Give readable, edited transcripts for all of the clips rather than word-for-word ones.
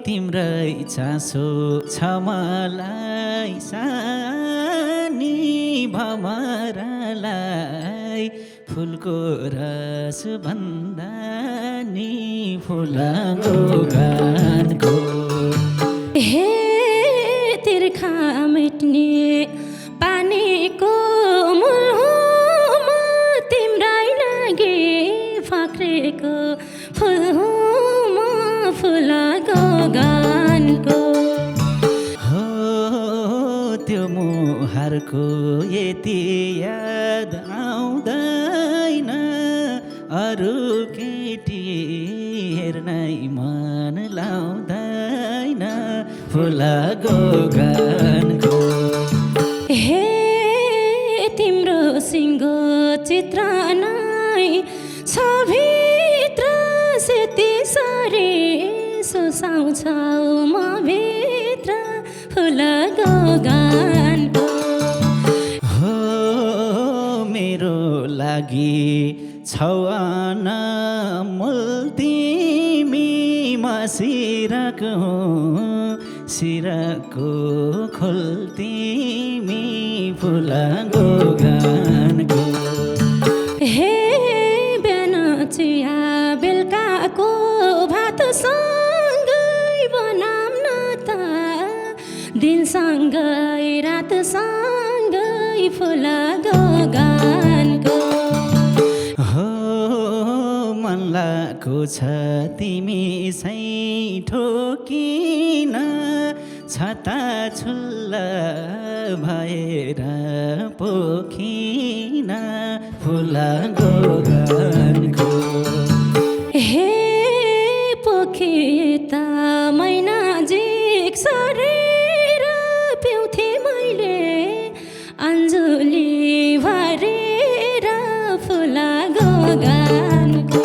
तिम्रै चासो छ मलाई सानी भमरालाई फुलको रस भन्दा नि फुलाको गानको हे तिर्खा मेट्ने पानीको मूल हो म तिम्रै लागि फक्रेको फुल हो म फुलको गानको हो त्यो मुहारको यति याद आउँदैन अरू केटी हेर्नै मन लाउँदैन फुलको गानको हे तिम्रो सिङ्गो चित्र नै छ भित्र सेती सरी सुसाउँछौ म भित्र फुलको गानको हो मेरो लागि छौ अनमोल तिमी म सिरको खोल तिमी फुलको गानको हे बिहान चिया बेलुकाको भातसँगै बनाऊँ न त दिनसँगै रातसँगै फुलको गानको हो मन लागेको छ तिमी सै ठोकिन छता छुल्ल भएर पोखिन फुलको गानको हे पोखे त मैनाजिक सरेर पिउँथे मैले अञ्जुली भरेर फुलको गानको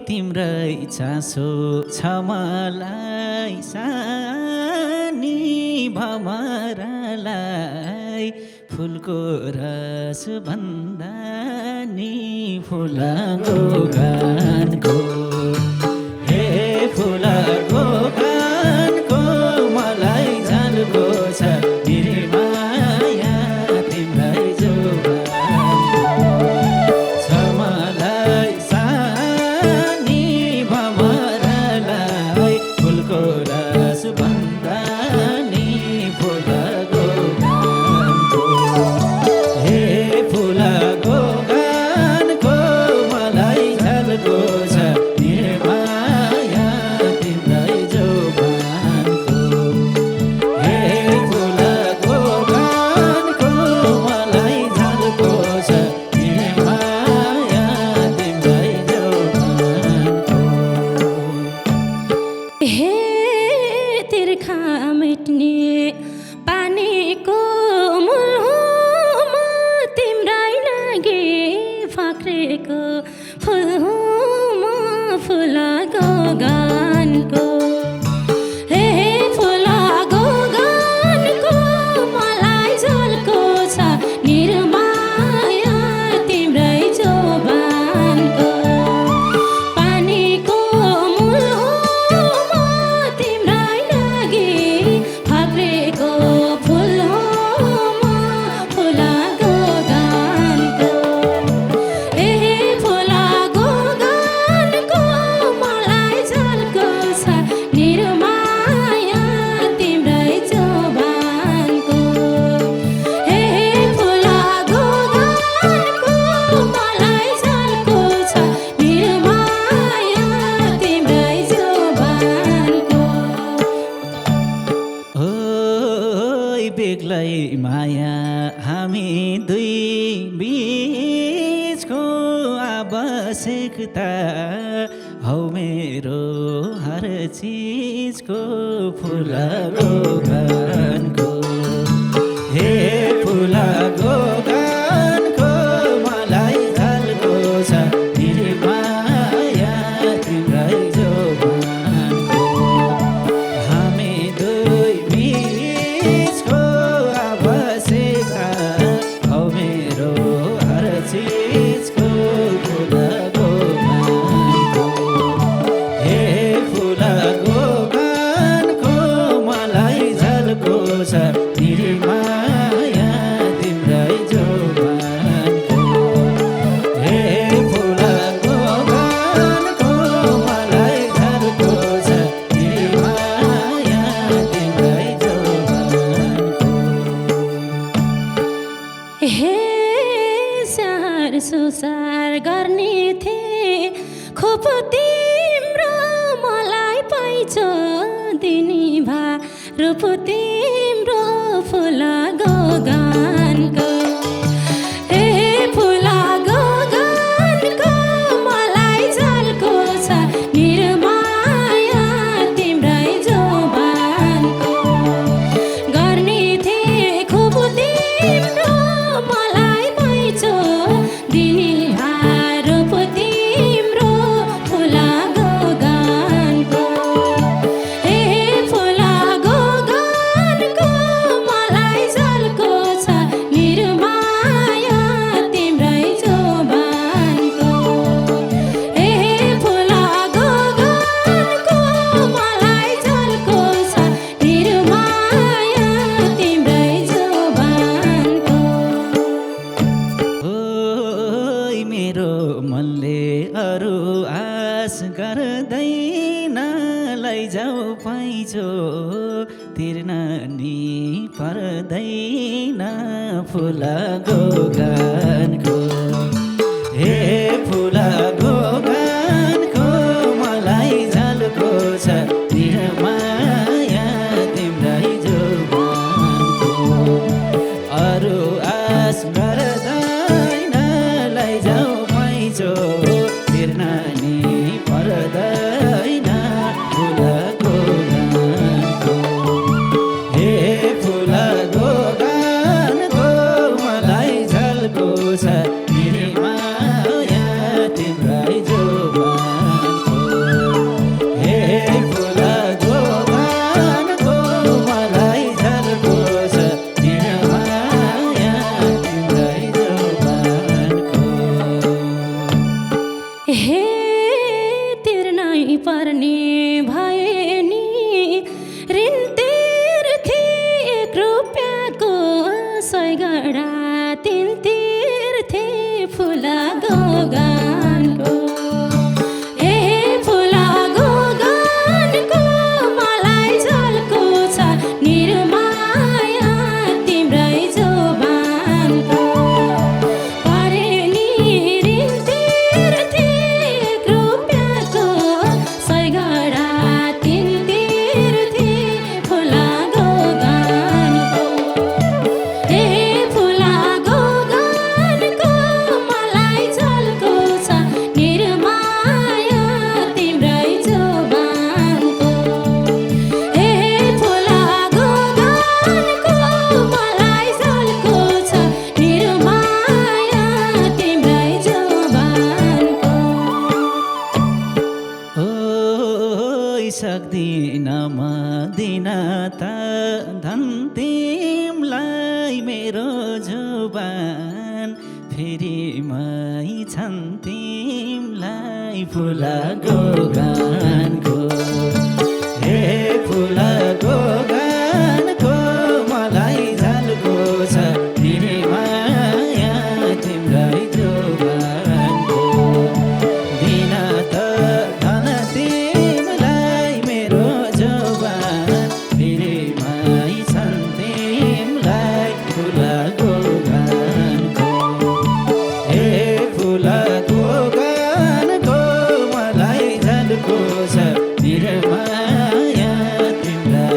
तिम्रै चासो छ मलाई सानी भमरालाई फुलको रस भन्दा नि फुलको गानको हे फुलको गानको मलाई जानको छ माया तिम्रै जोगानको छ मलाई सानी भमरालाई फुलको रस भन्दा नि फुलको गानको हे फुलको गानको मलाई झल्को देख्दा हौ मेरो हर चिजको फुलाको गानको हे फुलाको गानको मलाई झल्को छ निर्माया तिम्रै जोबानको हामी दुई बिचको आवश्यकता हौ मेरो हर चिजको फुलाको गानको हे फुलाको गानको मलाई झल्को छ निर्माया तिम्रै जोबानको हे फुलाको गानको मलाई झल्को छ निर्माया तिम्रै जोबानको हे स्याहार सुसार गर्ने थिए खोप तिम्रो मलाई पाइछो दिनी भा रूप तिम्रो फुलाको गानको हे फुलाको गानको मलाई झल्को छ निर्माया तिम्रै जोबानको गर्ने थिए खोप तिम्रो मलाई पाइछो दिनी रूप तिम्रो फुलाको गानको हे फुलाको गानको मलाई झल्को छ निर्माया तिम्रै जोबानको हे फुलाको गानको मलाई झल्को छ निर्माया तिम्रै जोबानको ओइ मेरो मनले अरू आश गर्दैन लैजाऊ पाइछो तिर्न नि पर्दैन फुलाको गानको हे फुलाको गानको मलाई झल्को छ निर्माया तिम्रै जोबानको अरू आश गर्दैन लैजाऊ पाइछो तिर्न नि पर्दैन फुलाको गानको हे फुलाको गानको मलाई झल्को छ निर्माया तिम्रै जोबानको हे फुलाको गानको मलाई झल्को छ निर्माया तिम्रै जोबानको हे तिर्नै पर्ने भए नि ऋण तिर्थे 1 रुपियाँको सयगडा तिर्थे फुलाको गानको हे फुलाको गानको मलाई झल्को छ निर्माया तिम्रै जोबानको परे नि ऋण तिर्थे 1 रुपियाँको सयगडा तिर्थे फुलाको गानको हे फुलाको गानको मलाई झल्को छ निर्माया तिम्रै जोबानको हे फुलाको गानको मलाई झल्को छ निर्माया तिम्रै जोबानको ओइ सक्दिन म दिन त धन तिमलाई मेरो जुबान फेरि मै छन् तिमलाई फुलाको गानको हे फुलाको गानको मलाई झल्को छ निर्माया तिम्रै जोबानको दिन त धन तिमलाई मेरो जोबान फेरि मै छन् तिमलाई फुलाको गानको हे फुलाको गानको मलाई झल्को छ निर्माया तिम्रै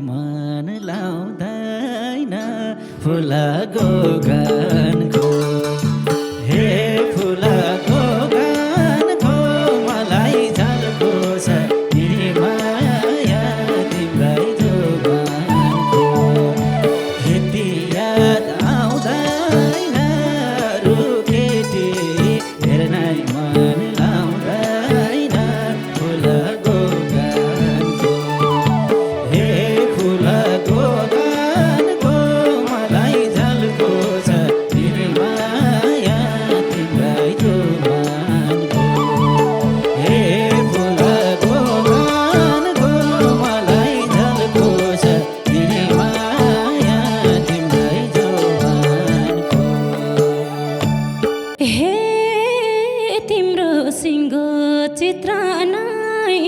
मन लाउँदैन फुलको गानको हे फुलको गानको मलाई झल्को छ नि माया तिम्रै जोबानको यति याद आउँदैन रुकेटी हेर्नै मन लाउँदैन फुलको गानको हे फुलको गानको मलाई झल्को छ तिमी माया तिम्रै जोबानको हे फुलको गानको मलाई झल्को छ तिमी माया तिम्रै जोबानको हे तिम्रो सिङ्गो चित्र नै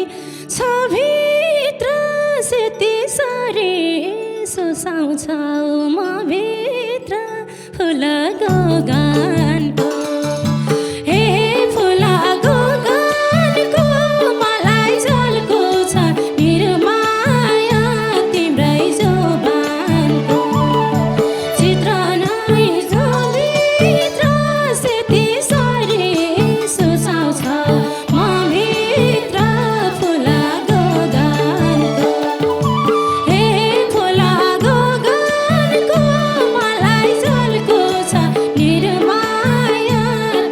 छ भित्र सेती सरी सुसाउँछौ म भित्र फुलको गानको हे फुलको गानको मलाई झल्को छ निर्माया तिम्रै जोबानको चित्र नै छ भित्र सेती सरी सुसाउँछौ म भित्र फुलको गानको हे फुलको गानको मलाई झल्को छ निर्माया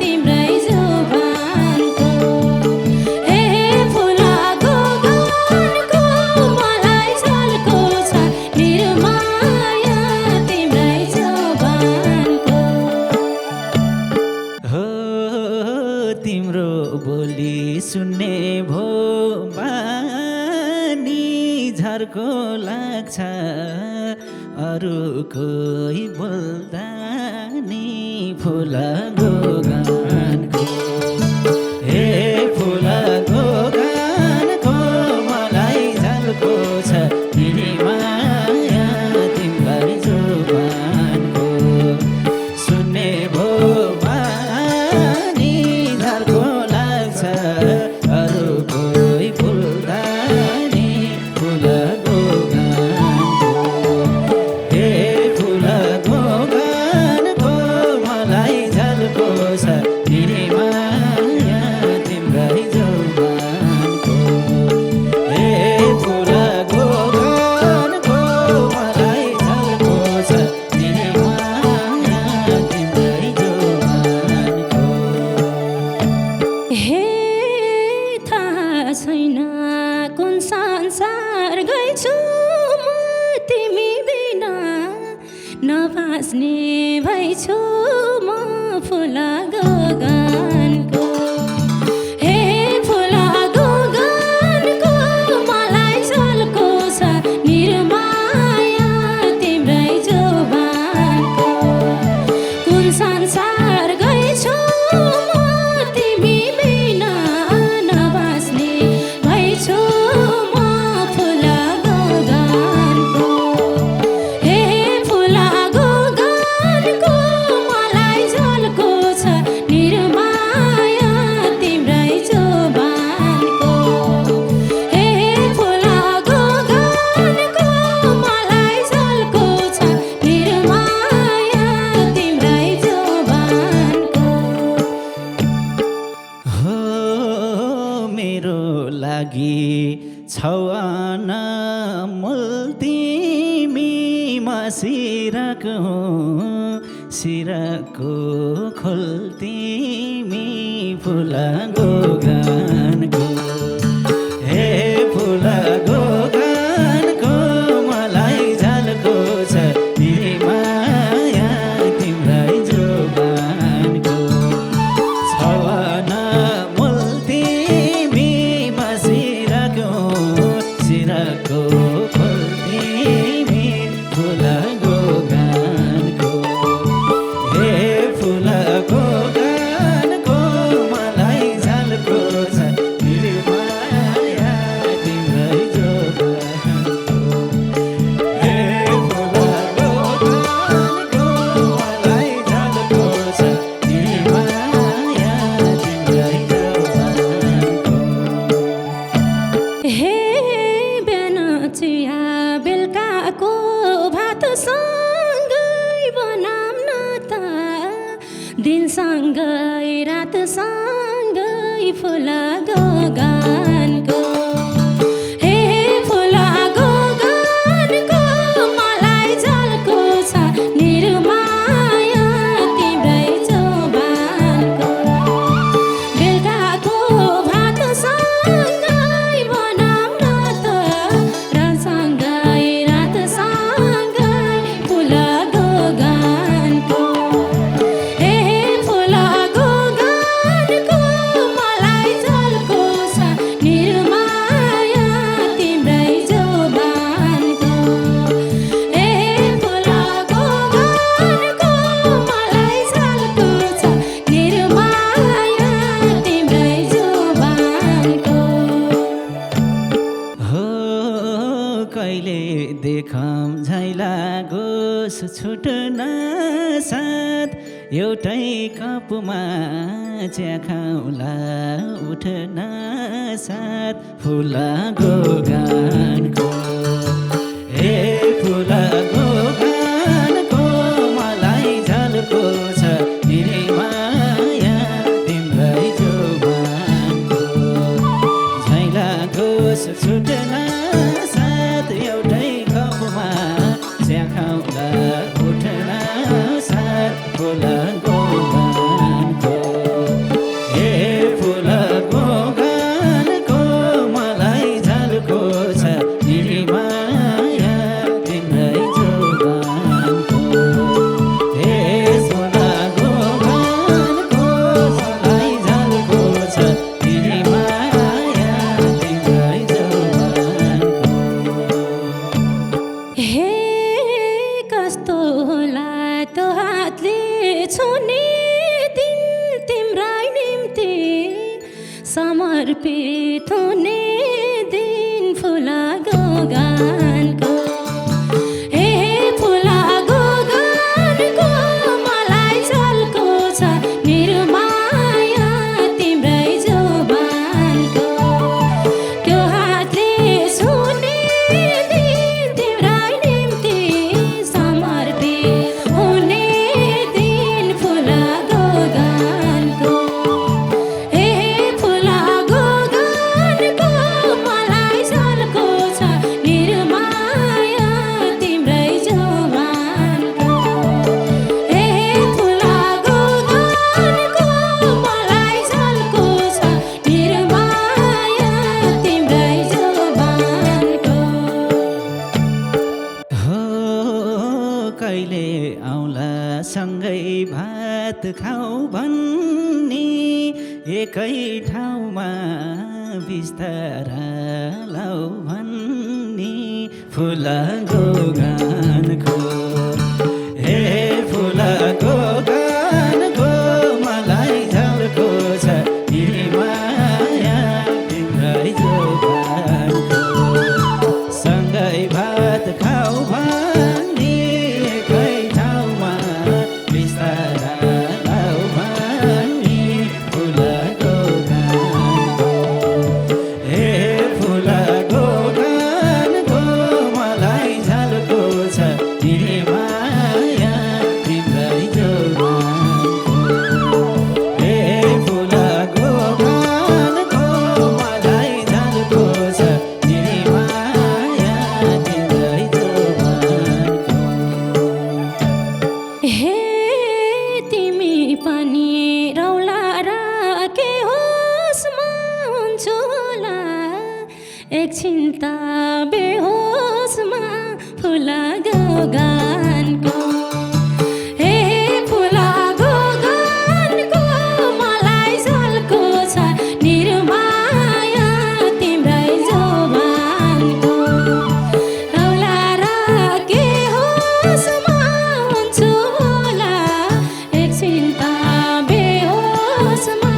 तिम्रै जोबानको हे फुलको गानको मलाई झल्को छ निर्माया तिम्रै जोबानको हो तिम्रो बोली सुन्ने भो बानी झर्को लाग्छ अरू कोही बोल्दा नि फुलको गानको हे फुलको गानको मलाई झल्को छ नि माया तिम्रै जोबानको सुन्ने भो बानी झर्को लाग्छ अरू कोही बोल्दा नि फुलको गानको हे फुलको गानको मलाई झल्को छ तिमी माया तिम्रै जोबानको हे फुलको गानको मलाई झल्को छ तिमी माया तिम्रै जोबानको हे थाहा छैन कुन संसार गएछु म तिमी बिना नबाँच्ने भएछु म फुलको गानको हे फुलको गानको मलाई झल्को छ निर्माया तिम्रै जोबानको कुन संसार गएछु म तिमी बिना नबाँच्ने भएछु म फुलको गानको हे फुलको गानको मलाई झल्को छ निर्माया तिम्रै जोबानको हे फुलको गानको मलाई झल्को छ निर्माया तिम्रै जोबानको हो मेरो लागि छौ अनमोल तिमी मसिरको सिरको खोल तिमी फुलको गानको हे फुलको गानको मलाई झल्को छ तिमी माया तिम्रै जोबानको छौ अनमोल तिमी मसिरको सिरको खोल तिमी फुलको गानको हे फुलको गानको मलाई झल्को छ सँगै बनाऊँ न त दिनसँगै रातसँगै फुलाको गानको हे फुलाको गानको मलाई झल्को छ निर्माया तिम्रै जोबानको बेलुकाको भातसँगै बनाऊँ न त रातसँगै रातसँगै फुलाको गानको हे फुलाको गानको मलाई झल्को छ निर्माया तिम्रै जोबानको हे फुलाको गानको मलाई झल्को छ निर्माया तिम्रै जोबानको हो कहिले देखम झै लागोस् छुट्न साथ एउटै कपमा चिया खाउँला उठ्न साथ फुलाको गानको हे फुलाको गानको मलाई झल्को छ निर्माया तिम्रै जोबानको झै लागोस् छुट्न साथ एउटै कपमा चिया खाउँला उठ्न साथ फुलाको गानको हे फुलाको गानको मलाई झल्को छ निर्माया तिम्रै जोबानको हे फुलाको गानको मलाई झल्को छ निर्माया तिम्रै जोबानको हे कस्तो होला त्यो हातले छुने दिन तिम्रै निम्ति समर्पित हुने दिन फुलाको गानको हे फुलाको गानको मलाई झल्को छ निर्माया तिम्रै जोबानको त्यो हातले छुने दिन तिम्रै निम्ति समर्पित हुने दिन फुलाको गानको हे फुलाको गानको मलाई झल्को छ निर्माया तिम्रै जोबानको हे फुलाको गानको मलाई झल्को छ निर्माया तिम्रै जोबानको हो कहिले आउँला सँगै भात खाऊ भन्ने एकै ठाउँमा बिस्तारा लाऊ भन्ने फुलाको गानको हे फुलाको गानको मलाई झल्को छ निर्माया तिम्रै जोबानको सँगै भात खाऊ भन्ने एकै ठाउँमा बिस्तारा लाऊ भन्ने फुलाको गानको हे फुलाको गानको मलाई झल्को छ निर्माया तिम्रै जोबानको हे फुलाको गानको मलाई झल्को छ निर्माया तिम्रै जोबानको हे तिमी पनि रौला र के होसमा हुन्छु होला एकछिन त बेहोसमा फुलाको गानको हे फुलाको गानको मलाई झल्को छ निर्माया तिम्रै जोबानको रौला र के होसमा हुन्छु होला एकछिन त बेहोसमा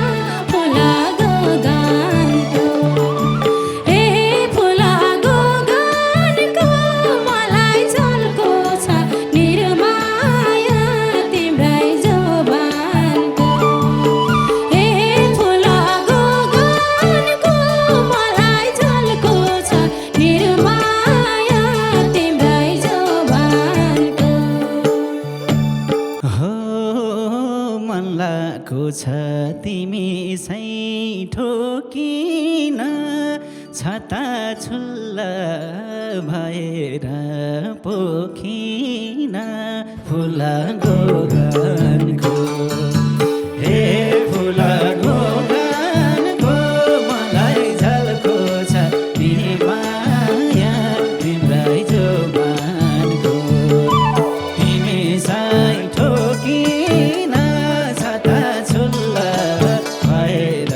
फुलाको गानको हे फुलाको गानको मलाई झल्को छ छ तिमी सैठो किन छता छुल्ला भएर पोखिन फुला गोगानको हे फुला गोगानको मलाई झल्को छ तिमी माया तिम्रै जोबानको तिमी सैठो किन छता छुल्ला भएर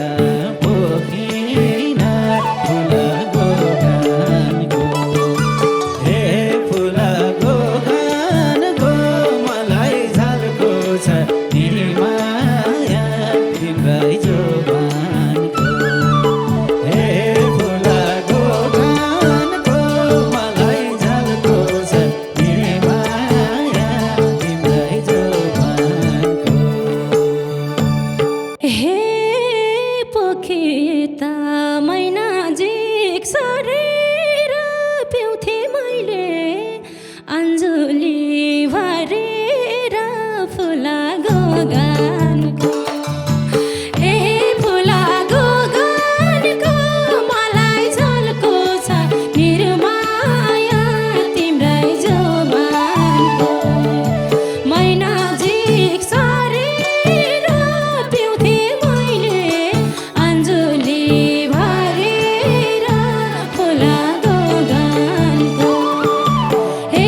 पोखिन फुला गोगानको हे फुला गोगानको मलाई झल्को छ तिमी माया तिम्रै जोबानको हे फुला गोगानको मलाई झल्को छ तिमी माया तिम्रै जोबानको हे पोखिता मैनाजिक सरेर पिउँथे मैले अञ्जुली भरेर फुला गोगानको हे फुला गोगानको मलाई झल्को छ मेरो माया तिम्रै जोबानको मैनाजिक सरेर पिउँथे मैले अञ्जुली भरेर फुला गोगानको हे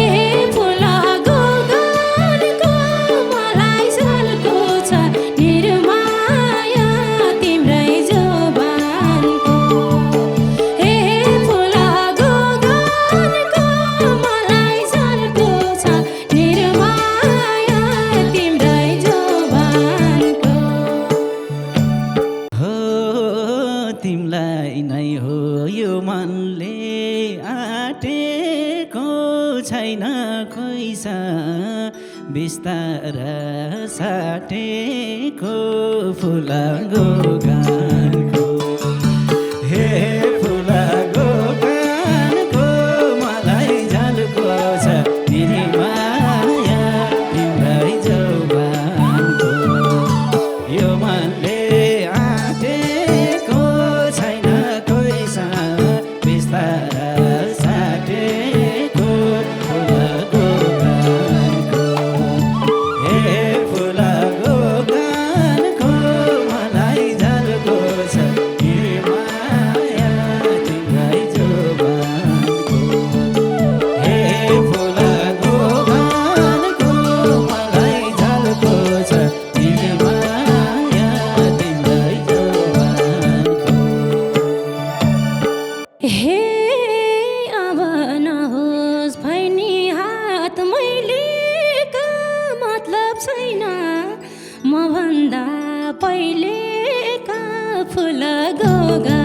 फुला गोगानको मलाई झल्को छ मेरो माया तिम्रै जोबानको हे फुला गोगानको मलाई झल्को छ मेरो माया तिम्रै जोबानको हो तिमलाई नै हो यो मनले आटेको छैन कोइसा बिस्तारा साटेको फुला गोगानको हे फुला गोगानको मलाई झल्को छ तिमी माया तिम्रै जोबानको यो मनले आँटेको छैन कोइसा बिस्तारा साटेको फुला गोगानको हे फुला गोगानको मलाई झल्को छ तिमी माया तिम्रै जोबानको हे फुला गोगानको मलाई झल्को छ तिमी माया तिम्रै जोबानको हे अब नहोस् भैनी हात मैले का मतलब छैन म भन्दा पहिलेका फुला गोगा